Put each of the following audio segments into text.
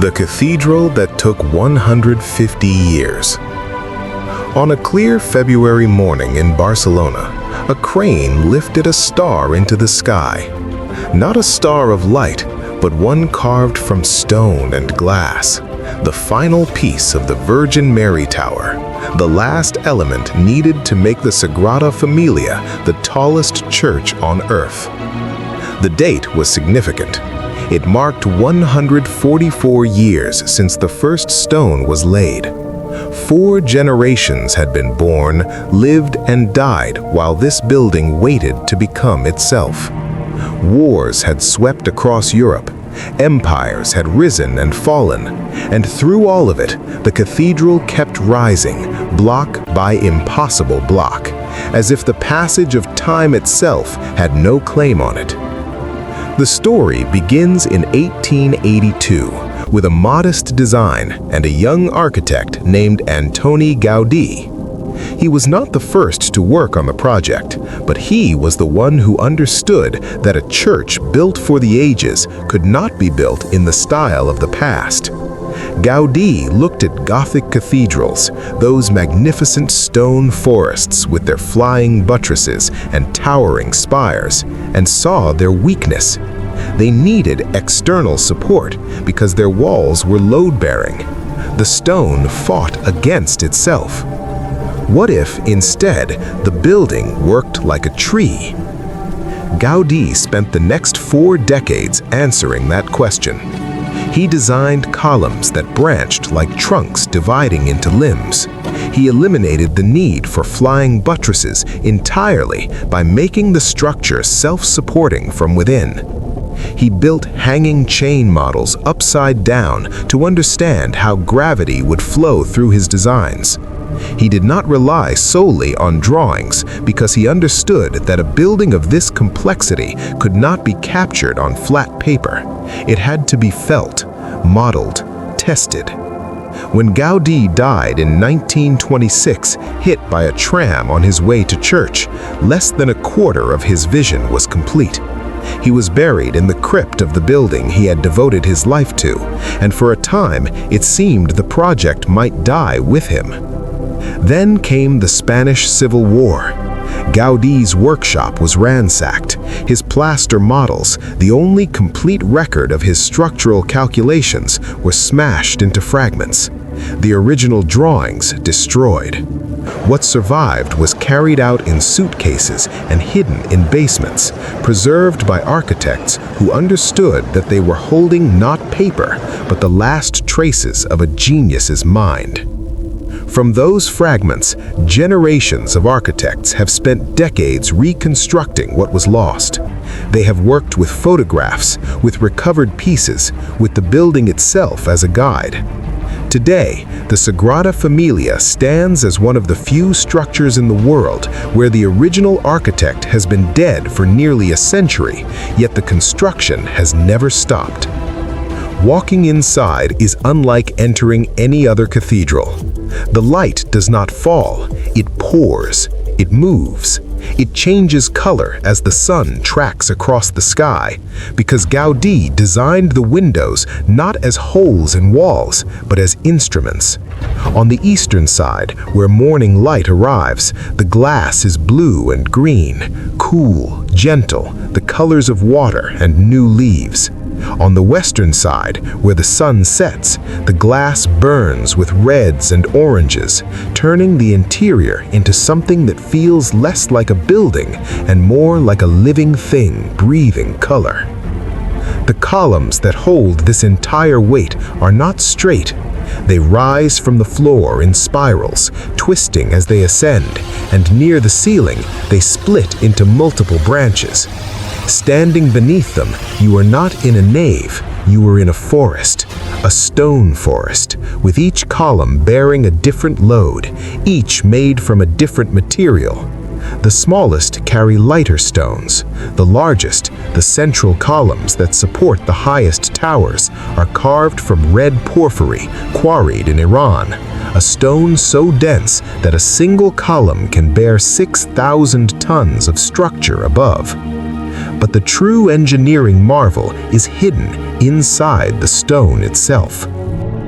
The cathedral that took 150 years. On a clear February morning in Barcelona, a crane lifted a star into the sky. Not a star of light, but one carved from stone and glass. The final piece of the Virgin Mary Tower, the last element needed to make the Sagrada Familia the tallest church on earth. The date was significant. It marked 144 years since the first stone was laid. 4 generations had been born, lived, and died while this building waited to become itself. Wars had swept across Europe. Empires had risen and fallen, and through all of it, the cathedral kept rising, block by impossible block, as if the passage of time itself had no claim on it. The story begins in 1882 with a modest design and a young architect named Antoni Gaudi. He was not the first to work on the project, but he was the one who understood that a church built for the ages could not be built in the style of the past. Gaudi looked at Gothic cathedrals, those magnificent stone forests with their flying buttresses and towering spires, and saw their weakness. They needed external support because their walls were load-bearing. The stone fought against itself. What if, instead, the building worked like a tree? Gaudi spent the next 4 decades answering that question. He designed columns that branched like trunks dividing into limbs. He eliminated the need for flying buttresses entirely by making the structure self-supporting from within. He built hanging chain models upside down to understand how gravity would flow through his designs. He did not rely solely on drawings because he understood that a building of this complexity could not be captured on flat paper. It had to be felt, modeled, tested. When Gaudi died in 1926, hit by a tram on his way to church, less than a quarter of his vision was complete. He was buried in the crypt of the building he had devoted his life to, and for a time it seemed the project might die with him. Then came the Spanish Civil War. Gaudi's workshop was ransacked. His plaster models, the only complete record of his structural calculations, were smashed into fragments. The original drawings destroyed. What survived was carried out in suitcases and hidden in basements, preserved by architects who understood that they were holding not paper, but the last traces of a genius's mind. From those fragments, generations of architects have spent decades reconstructing what was lost. They have worked with photographs, with recovered pieces, with the building itself as a guide. Today, the Sagrada Familia stands as one of the few structures in the world where the original architect has been dead for nearly a century, yet the construction has never stopped. Walking inside is unlike entering any other cathedral. The light does not fall, it pours, it moves. It changes color as the sun tracks across the sky, because Gaudi designed the windows not as holes in walls, but as instruments. On the eastern side, where morning light arrives, the glass is blue and green, cool, gentle, the colors of water and new leaves. On the western side, where the sun sets, the glass burns with reds and oranges, turning the interior into something that feels less like a building and more like a living thing breathing color. The columns that hold this entire weight are not straight. They rise from the floor in spirals, twisting as they ascend, and near the ceiling, they split into multiple branches. Standing beneath them, you are not in a nave, you are in a forest, a stone forest, with each column bearing a different load, each made from a different material. The smallest carry lighter stones. The largest, the central columns that support the highest towers, are carved from red porphyry, quarried in Iran, a stone so dense that a single column can bear 6,000 tons of structure above. But the true engineering marvel is hidden inside the stone itself.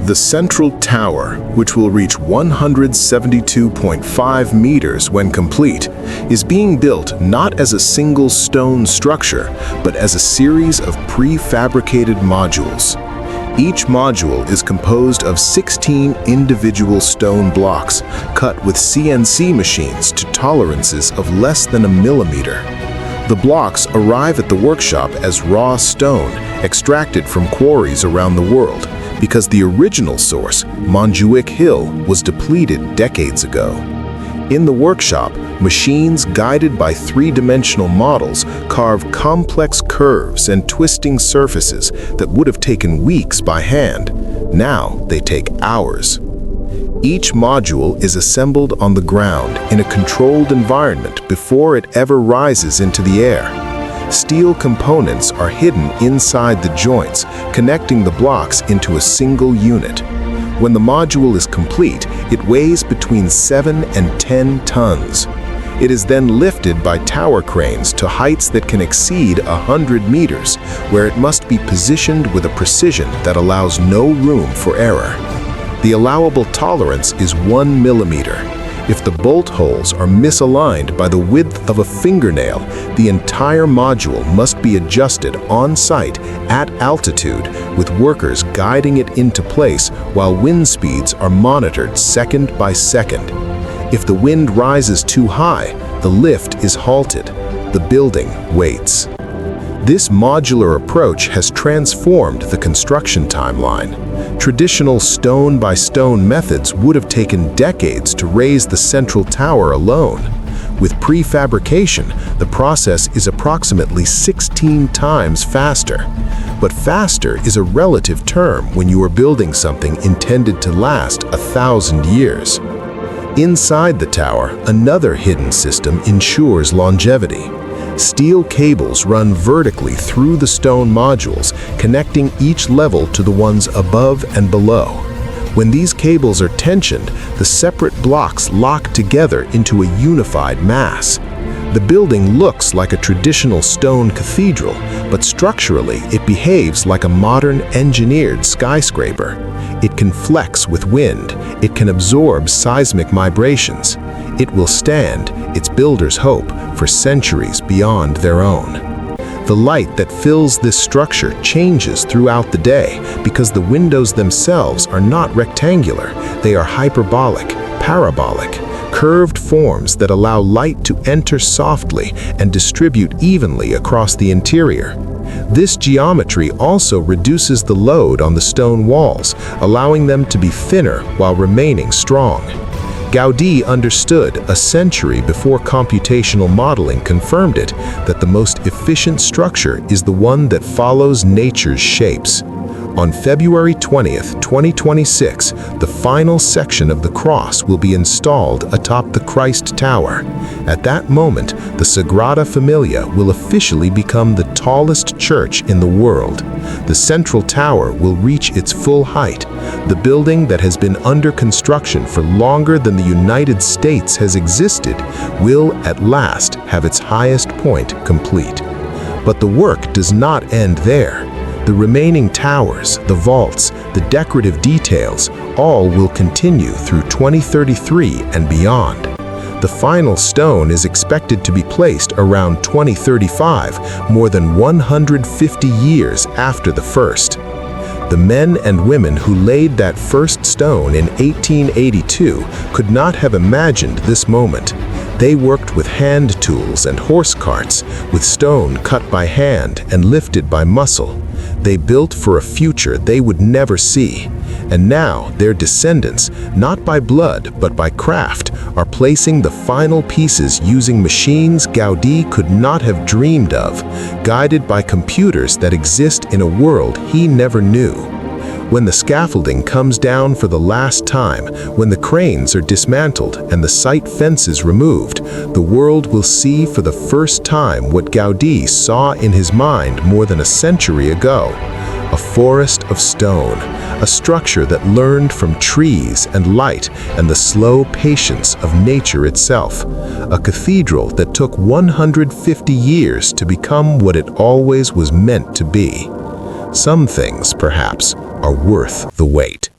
The central tower, which will reach 172.5 meters when complete, is being built not as a single stone structure, but as a series of prefabricated modules. Each module is composed of 16 individual stone blocks, cut with CNC machines to tolerances of less than a millimeter. The blocks arrive at the workshop as raw stone, extracted from quarries around the world, because the original source, Montjuic Hill, was depleted decades ago. In the workshop, machines guided by three-dimensional models carve complex curves and twisting surfaces that would have taken weeks by hand. Now they take hours. Each module is assembled on the ground in a controlled environment before it ever rises into the air. Steel components are hidden inside the joints, connecting the blocks into a single unit. When the module is complete, it weighs between 7 and 10 tons. It is then lifted by tower cranes to heights that can exceed 100 meters, where it must be positioned with a precision that allows no room for error. The allowable tolerance is 1 millimeter. If the bolt holes are misaligned by the width of a fingernail, the entire module must be adjusted on-site at altitude, with workers guiding it into place while wind speeds are monitored second by second. If the wind rises too high, the lift is halted. The building waits. This modular approach has transformed the construction timeline. Traditional stone-by-stone methods would have taken decades to raise the central tower alone. With prefabrication, the process is approximately 16 times faster. But faster is a relative term when you are building something intended to last 1,000 years. Inside the tower, another hidden system ensures longevity. Steel cables run vertically through the stone modules, connecting each level to the ones above and below. When these cables are tensioned, the separate blocks lock together into a unified mass. The building looks like a traditional stone cathedral, but structurally it behaves like a modern engineered skyscraper. It can flex with wind. It can absorb seismic vibrations. It will stand, its builders hope, for centuries beyond their own. The light that fills this structure changes throughout the day because the windows themselves are not rectangular. They are hyperbolic, parabolic, curved forms that allow light to enter softly and distribute evenly across the interior. This geometry also reduces the load on the stone walls, allowing them to be thinner while remaining strong. Gaudi understood a century before computational modeling confirmed it that the most efficient structure is the one that follows nature's shapes. On February 20th, 2026, the final section of the cross will be installed atop the Christ Tower. At that moment, the Sagrada Familia will officially become the tallest church in the world. The central tower will reach its full height. The building that has been under construction for longer than the United States has existed will at last have its highest point complete. But the work does not end there. The remaining towers, the vaults, the decorative details, all will continue through 2033 and beyond. The final stone is expected to be placed around 2035, more than 150 years after the first. The men and women who laid that first stone in 1882 could not have imagined this moment. They worked with hand tools and horse carts, with stone cut by hand and lifted by muscle. They built for a future they would never see. And now their descendants, not by blood but by craft, are placing the final pieces using machines Gaudi could not have dreamed of, guided by computers that exist in a world he never knew. When the scaffolding comes down for the last time, when the cranes are dismantled and the site fences removed, the world will see for the first time what Gaudi saw in his mind more than a century ago: a forest of stone, a structure that learned from trees and light and the slow patience of nature itself, a cathedral that took 150 years to become what it always was meant to be. Some things, perhaps, are worth the wait.